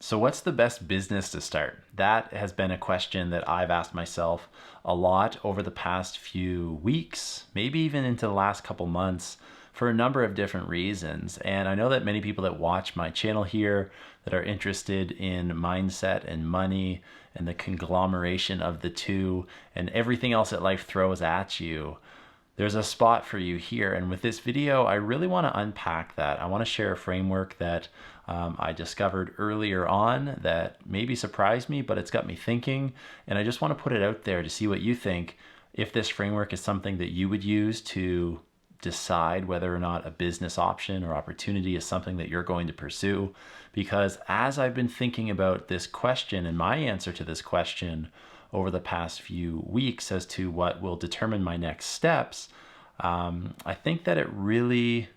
So what's the best business to start? That has been a question that I've asked myself a lot over the past few weeks, maybe even into the last couple months for a number of different reasons. And I know that many people that watch my channel here that are interested in mindset and money and the conglomeration of the two and everything else that life throws at you, there's a spot for you here. And with this video, I really want to unpack that. I want to share a framework that I discovered earlier on that maybe surprised me, but it's got me thinking. And I just want to put it out there to see what you think. If this framework is something that you would use to decide whether or not a business option or opportunity is something that you're going to pursue. Because as I've been thinking about this question and my answer to this question over the past few weeks as to what will determine my next steps, I think that it really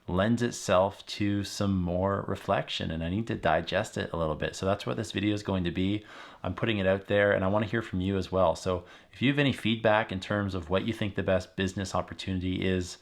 lends itself to some more reflection, and I need to digest it a little bit. So that's what this video is going to be. I'm putting it out there and I want to hear from you as well. So if you have any feedback in terms of what you think the best business opportunity is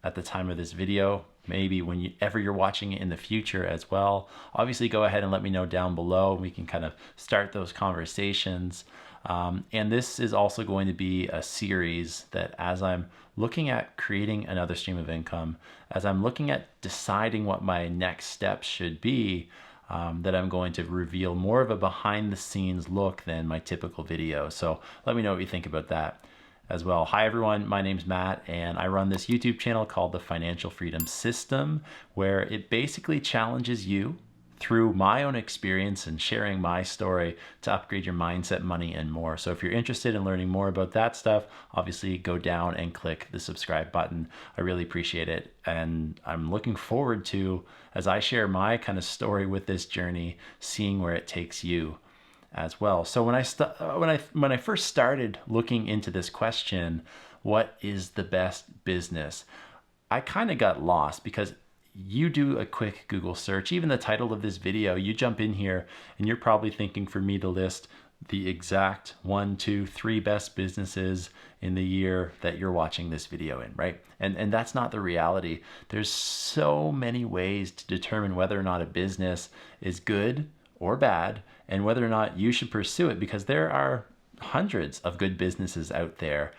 at the time of this video, maybe whenever you're watching it in the future as well, obviously go ahead and let me know down below. We can kind of start those conversations. And this is also going to be a series that as I'm looking at creating another stream of income, as I'm looking at deciding what my next steps should be, that I'm going to reveal more of a behind the scenes look than my typical video. So let me know what you think about that as well. Hi everyone, my name's Matt and I run this YouTube channel called The Financial Freedom System, where it basically challenges you through my own experience and sharing my story to upgrade your mindset, money, and more. So if you're interested in learning more about that stuff, obviously go down and click the subscribe button. I really appreciate it. And I'm looking forward to, as I share my kind of story with this journey, seeing where it takes you as well. So when I first started looking into this question, what is the best business? I kind of got lost because you do a quick Google search, even the title of this video, you jump in here and you're probably thinking for me to list the exact 1, 2, 3 best businesses in the year that you're watching this video in, right? And that's not the reality. There's so many ways to determine whether or not a business is good or bad and whether or not you should pursue it, because there are hundreds of good businesses out there,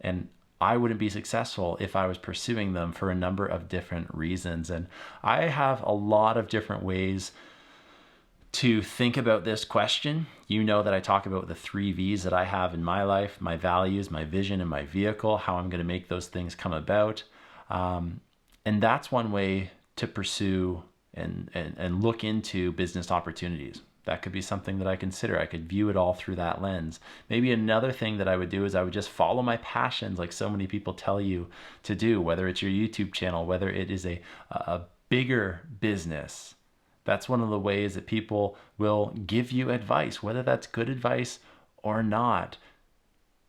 and I wouldn't be successful if I was pursuing them for a number of different reasons. And I have a lot of different ways to think about this question. You know that I talk about the 3 V's that I have in my life: my values, my vision, and my vehicle, how I'm going to make those things come about. And that's one way to pursue and look into business opportunities. That could be something that I consider. I could view it all through that lens. Maybe another thing that I would do is I would just follow my passions, like so many people tell you to do, whether it's your YouTube channel, whether it is a bigger business. That's one of the ways that people will give you advice, whether that's good advice or not.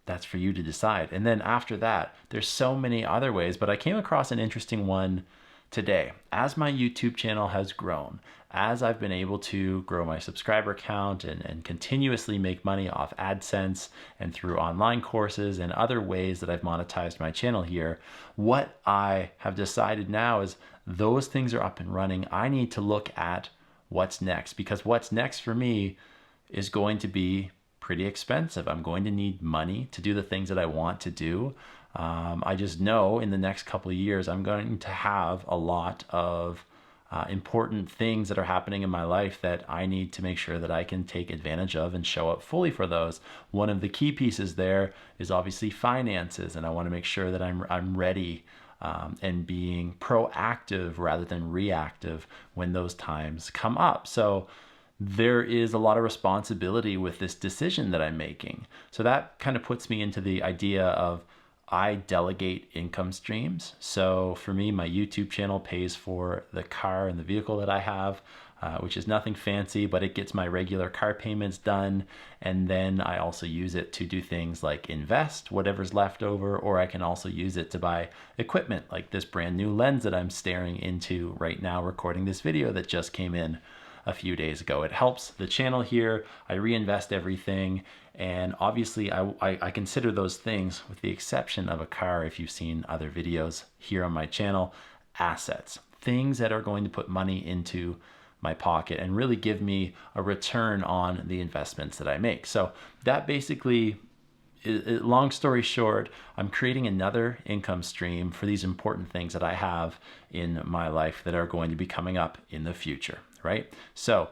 That's for you to decide. And then after that, there's so many other ways, but I came across an interesting one today. As my YouTube channel has grown, as I've been able to grow my subscriber count and continuously make money off AdSense and through online courses and other ways that I've monetized my channel here, what I have decided now is those things are up and running. I need to look at what's next, because what's next for me is going to be pretty expensive. I'm going to need money to do the things that I want to do. I just know in the next couple of years, I'm going to have a lot of important things that are happening in my life that I need to make sure that I can take advantage of and show up fully for those. One of the key pieces there is obviously finances, and I want to make sure that I'm ready and being proactive rather than reactive when those times come up. So there is a lot of responsibility with this decision that I'm making. So that kind of puts me into the idea of I delegate income streams. So for me, my YouTube channel pays for the car and the vehicle that I have, which is nothing fancy, but it gets my regular car payments done. And then I also use it to do things like invest whatever's left over, or I can also use it to buy equipment like this brand new lens that I'm staring into right now, recording this video that just came in a few days ago. It helps the channel here. I reinvest everything. And obviously I consider those things, with the exception of a car, if you've seen other videos here on my channel, assets, things that are going to put money into my pocket and really give me a return on the investments that I make. So that basically, long story short, I'm creating another income stream for these important things that I have in my life that are going to be coming up in the future, right? So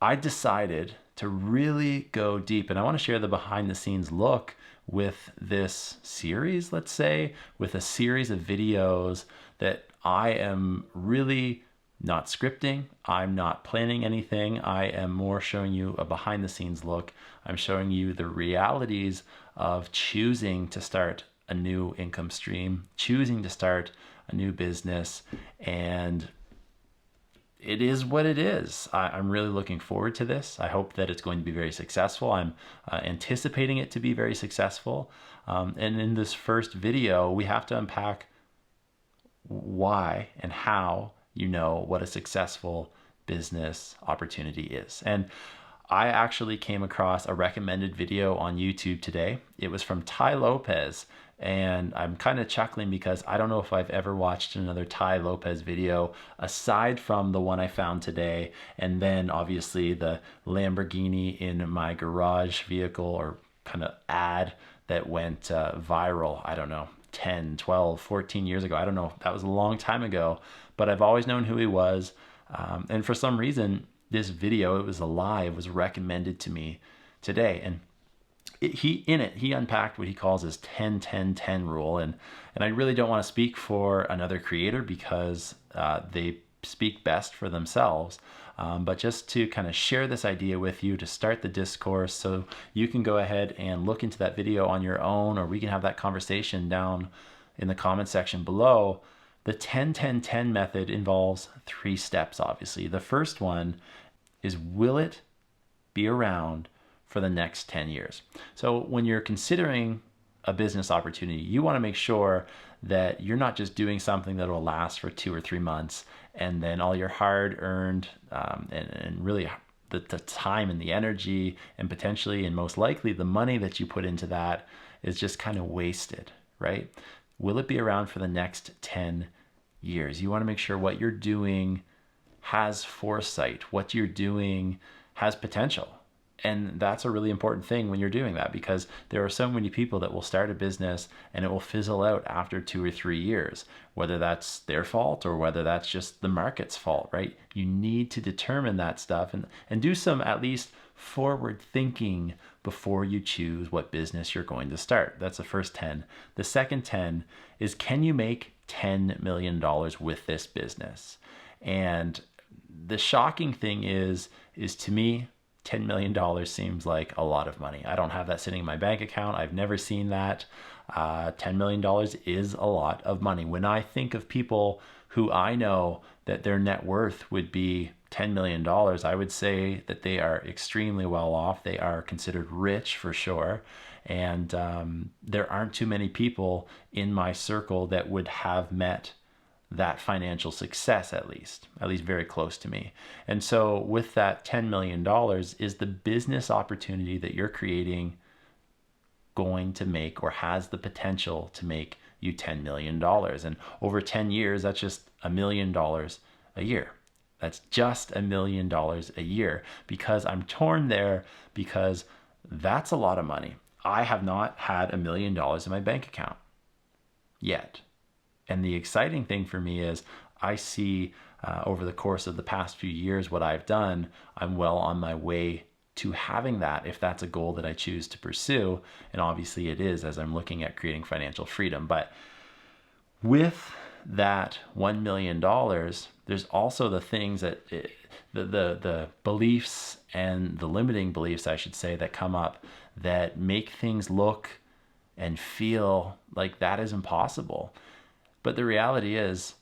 I decided to really go deep, and I want to share the behind the scenes look with this series, let's say, with a series of videos that I am really not scripting. I'm not planning anything. I am more showing you a behind the scenes look. I'm showing you the realities of choosing to start a new income stream, choosing to start a new business, and it is what it is. I'm really looking forward to this. I hope that it's going to be very successful. I'm anticipating it to be very successful. And in this first video, we have to unpack why and how you know what a successful business opportunity is. And I actually came across a recommended video on YouTube today. It was from Tai Lopez, and I'm kind of chuckling because I don't know if I've ever watched another Tai Lopez video aside from the one I found today, and then obviously the Lamborghini in my garage vehicle or kind of ad that went viral, I don't know, 10, 12, 14 years ago. I don't know. That was a long time ago, but I've always known who he was. And for some reason, this video, it was alive, was recommended to me today. And he unpacked what he calls his 10-10-10 rule. And I really don't want to speak for another creator because they speak best for themselves. But just to kind of share this idea with you to start the discourse so you can go ahead and look into that video on your own, or we can have that conversation down in the comment section below. The 10-10-10 method involves 3 steps, obviously. The first one is, will it be around for the next 10 years? So when you're considering a business opportunity, you want to make sure that you're not just doing something that will last for 2 or 3 months and then all your hard-earned and really the time and the energy and potentially and most likely the money that you put into that is just kind of wasted, right? Will it be around for the next 10 years? You want to make sure what you're doing has foresight, what you're doing has potential. And that's a really important thing when you're doing that, because there are so many people that will start a business and it will fizzle out after 2 or 3 years, whether that's their fault or whether that's just the market's fault, right? You need to determine that stuff and do some at least forward thinking before you choose what business you're going to start. That's the first 10. The second 10 is, can you make $10 million with this business? And the shocking thing is to me, $10 million seems like a lot of money. I don't have that sitting in my bank account. I've never seen that. $10 million is a lot of money. When I think of people who I know that their net worth would be $10 million, I would say that they are extremely well off. They are considered rich for sure. And there aren't too many people in my circle that would have met that financial success, at least very close to me. And so with that $10 million, is the business opportunity that you're creating going to make, or has the potential to make, you $10 million? And over 10 years, that's just $1 million a year. That's just $1 million a year, because I'm torn there, because that's a lot of money. I have not had $1 million in my bank account yet. And the exciting thing for me is I see over the course of the past few years what I've done. I'm well on my way to having that, if that's a goal that I choose to pursue. And obviously it is, as I'm looking at creating financial freedom. But with that $1 million, there's also the things that the beliefs and the limiting beliefs, I should say, that come up that make things look and feel like that is impossible. But the reality is,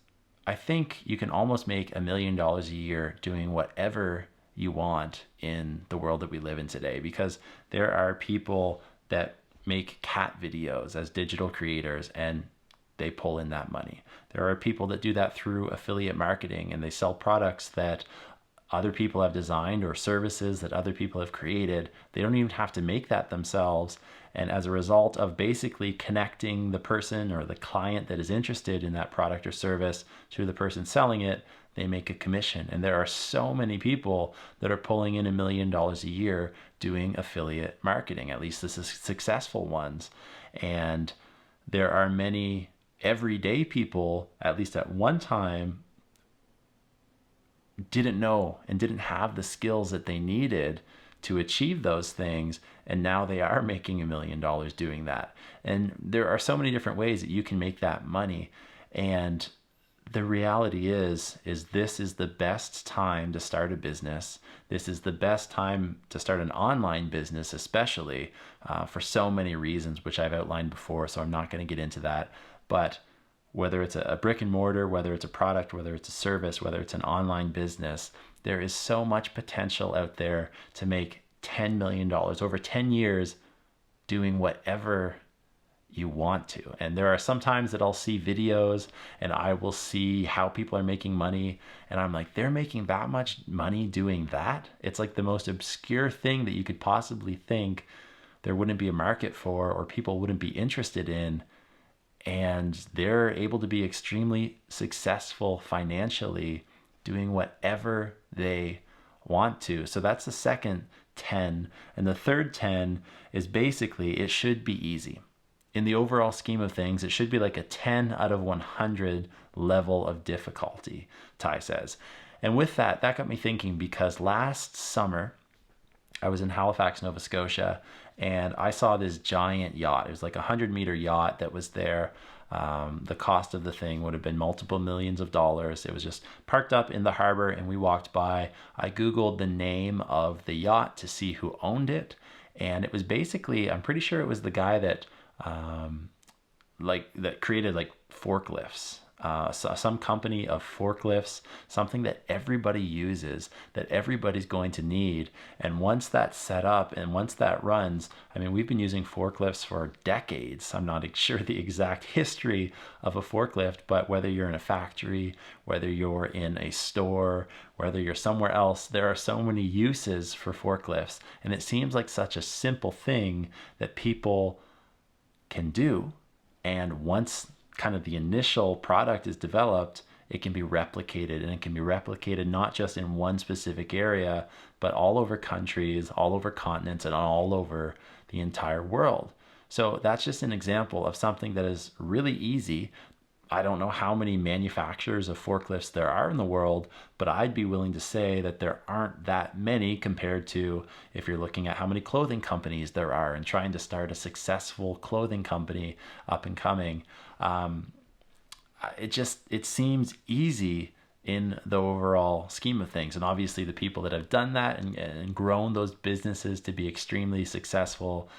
I think you can almost make $1 million a year doing whatever you want in the world that we live in today, because there are people that make cat videos as digital creators and they pull in that money. There are people that do that through affiliate marketing, and they sell products that other people have designed or services that other people have created. They don't even have to make that themselves. And as a result of basically connecting the person or the client that is interested in that product or service to the person selling it, they make a commission. And there are so many people that are pulling in $1 million a year doing affiliate marketing, at least the successful ones. And there are many everyday people, at least at one time, didn't know and didn't have the skills that they needed to achieve those things, and now they are making $1 million doing that. And there are so many different ways that you can make that money. And the reality is this is the best time to start a business. This is the best time to start an online business, especially for so many reasons, which I've outlined before, so I'm not going to get into that. But whether it's a brick and mortar, whether it's a product, whether it's a service, whether it's an online business, there is so much potential out there to make $10 million over 10 years doing whatever you want to. And there are some times that I'll see videos and I will see how people are making money, and I'm like, they're making that much money doing that? It's like the most obscure thing that you could possibly think there wouldn't be a market for or people wouldn't be interested in. And they're able to be extremely successful financially doing whatever they want to. So that's the second 10. And the third 10 is basically, it should be easy. In the overall scheme of things, it should be like a 10 out of 100 level of difficulty, Tai says. And with that got me thinking, because last summer I was in Halifax, Nova Scotia, and I saw this giant yacht. It was like a 100-meter yacht that was there. The cost of the thing would have been multiple millions of dollars. It was just parked up in the harbor, and we walked by. I Googled the name of the yacht to see who owned it, and it was basically, I'm pretty sure it was the guy that that created like forklifts. Some company of forklifts, something that everybody uses, that everybody's going to need. And once that's set up and once that runs, I mean, we've been using forklifts for decades. I'm not sure the exact history of a forklift, but whether you're in a factory, whether you're in a store, whether you're somewhere else, there are so many uses for forklifts. And it seems like such a simple thing that people can do. And once kind of the initial product is developed, it can be replicated, and it can be replicated not just in one specific area, but all over countries, all over continents, and all over the entire world. So that's just an example of something that is really easy. I don't know how many manufacturers of forklifts there are in the world, but I'd be willing to say that there aren't that many compared to if you're looking at how many clothing companies there are and trying to start a successful clothing company up and coming. It seems easy in the overall scheme of things. And obviously the people that have done that and grown those businesses to be extremely successful,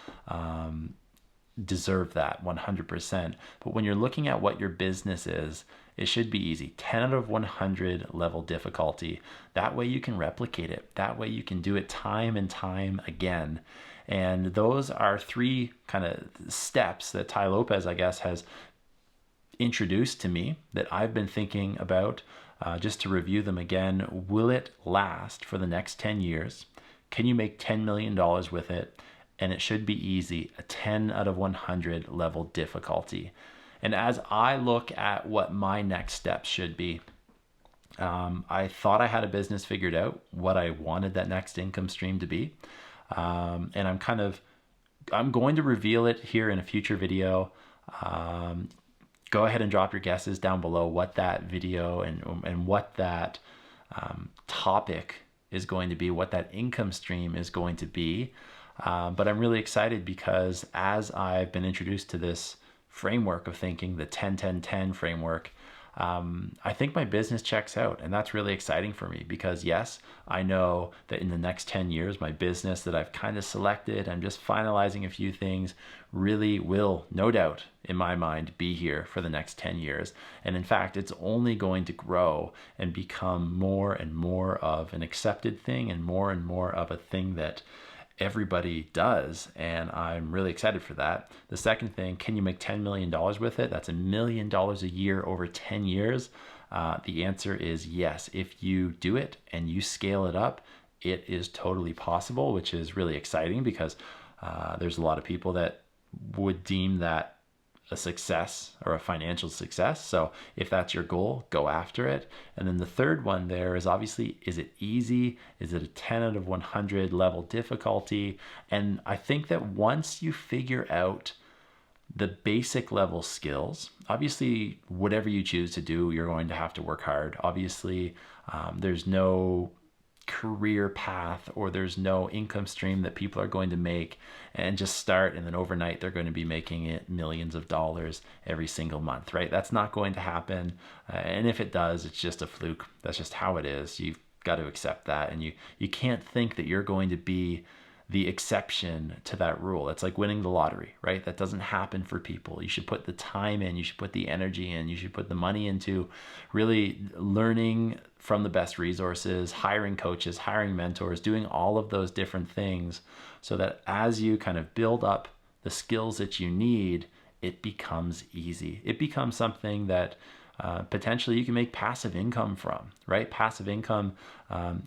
deserve that 100%. But when you're looking at what your business is, it should be easy. 10 out of 100 level difficulty. That way you can replicate it. That way you can do it time and time again. And those are three kind of steps that Tai Lopez, I guess, has introduced to me that I've been thinking about. Just to review them again, will it last for the next 10 years? Can you make $10 million with it? And it should be easy, a 10 out of 100 level difficulty. And as I look at what my next steps should be, I thought I had a business figured out, what I wanted that next income stream to be. And I'm going to reveal it here in a future video. Go ahead and drop your guesses down below what that video and what that topic is going to be, what that income stream is going to be. But I'm really excited because as I've been introduced to this framework of thinking, the 10-10-10 framework, I think my business checks out, and that's really exciting for me because yes, I know that in the next 10 years, my business that I've kind of selected, I'm just finalizing a few things, really will, no doubt in my mind, be here for the next 10 years. And in fact, it's only going to grow and become more and more of an accepted thing and more of a thing that everybody does, and I'm really excited for that. The second thing, can you make $10 million with it? That's $1 million a year over 10 years. The answer is yes. If you do it and you scale it up, it is totally possible, which is really exciting because there's a lot of people that would deem that a success or a financial success. So if that's your goal, go after it. And then the third one there is obviously, is it easy? Is it a 10 out of 100 level difficulty? And I think that once you figure out the basic level skills, obviously whatever you choose to do, you're going to have to work hard. Obviously, there's no career path or there's no income stream that people are going to make and just start and then overnight they're going to be making it millions of dollars every single month, right? That's not going to happen. And if it does, it's just a fluke. That's just how it is. You've got to accept that. And you can't think that you're going to be the exception to that rule. It's like winning the lottery, right? That doesn't happen for people. You should put the time in, you should put the energy in, you should put the money into really learning from the best resources, hiring coaches, hiring mentors, doing all of those different things so that as you kind of build up the skills that you need, it becomes easy. It becomes something that potentially you can make passive income from, right? Passive income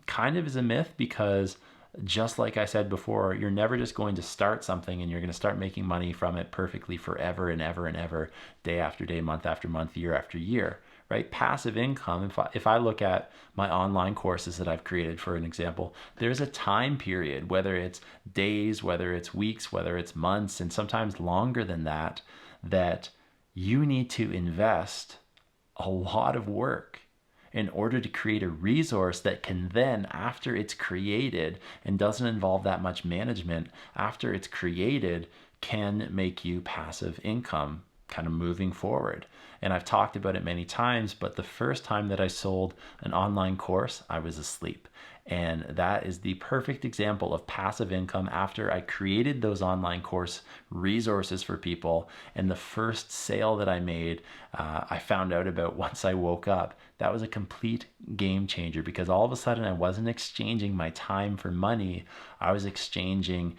kind of is a myth because just like I said before, you're never just going to start something and you're going to start making money from it perfectly forever and ever and ever, day after day, month after month, year after year, right? Passive income, if I look at my online courses that I've created, for an example, there's a time period, whether it's days, whether it's weeks, whether it's months, and sometimes longer than that, that you need to invest a lot of work in order to create a resource that can then, after it's created and doesn't involve that much management, after it's created, can make you passive income kind of moving forward. And I've talked about it many times, but the first time that I sold an online course, I was asleep. And that is the perfect example of passive income after I created those online course resources for people. And the first sale that I made, I found out about once I woke up. That was a complete game changer because all of a sudden I wasn't exchanging my time for money. I was exchanging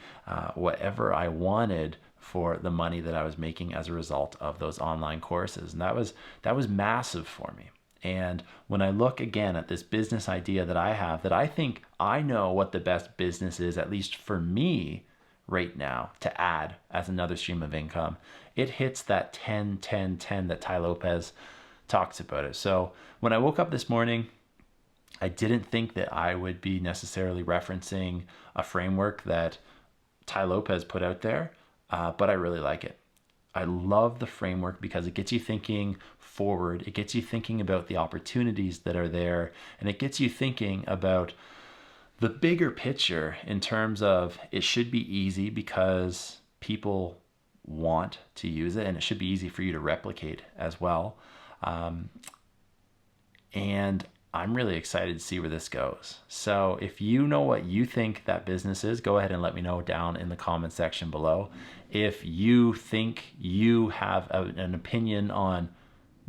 whatever I wanted for the money that I was making as a result of those online courses. And that was massive for me. And when I look again at this business idea that I have, that I think I know what the best business is, at least for me right now, to add as another stream of income, it hits that 10, 10, 10 that Tai Lopez talks about it. So when I woke up this morning, I didn't think that I would be necessarily referencing a framework that Tai Lopez put out there, but I really like it. I love the framework because it gets you thinking forward. It gets you thinking about the opportunities that are there, and it gets you thinking about the bigger picture in terms of it should be easy because people want to use it, and it should be easy for you to replicate as well. And I'm really excited to see where this goes. So if you know what you think that business is, go ahead and let me know down in the comment section below. If you think you have an opinion on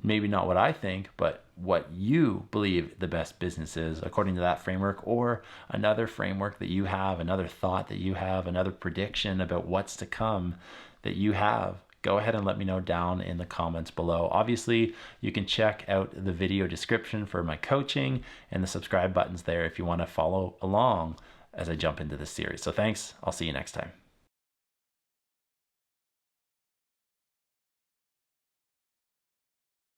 maybe not what I think, but what you believe the best business is according to that framework, or another framework that you have, another thought that you have, another prediction about what's to come that you have, go ahead and let me know down in the comments below. Obviously, you can check out the video description for my coaching and the subscribe buttons there if you want to follow along as I jump into this series. So thanks. I'll see you next time.